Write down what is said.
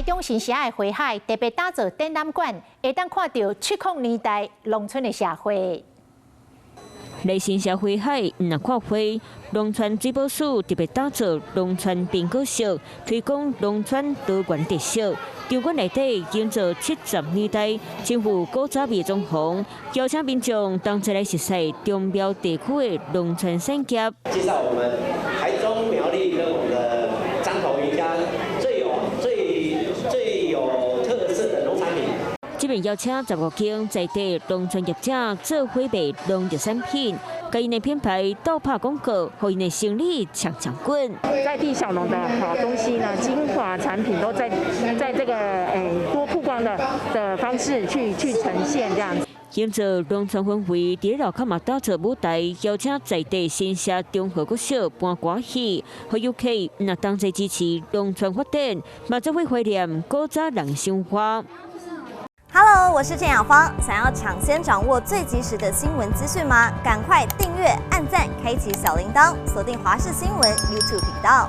台中新社的花海特别打造展览馆，会当看到70年代农村的社会。来新社花海，若看花，农村水保署特别打造农村变革色，推广农村多元特色。场馆内底建造70年代政府古早味装潢，邀请民众同齐来熟悉中苗地区的农村产业。介绍我们台中苗栗跟我们的彰头渔家最有特色的农产品。这边邀请15间在地农村业者做伙卖农业产品，甲因的品牌倒拍广告，互因的生意抢滚。在地小农的好东西呢，精华产品都在这个多曝光的方式去呈现这样子。营造农村氛围，伫路口嘛打造舞台，邀请在地新社中和国小办歌戏，互游客若同齐支持农村发展，嘛则会怀念古早人生活。Hello， 我是郑雅芳。想要抢先掌握最及时的新闻资讯吗？赶快订阅、按赞、开启小铃铛，锁定华视新闻 YouTube 频道。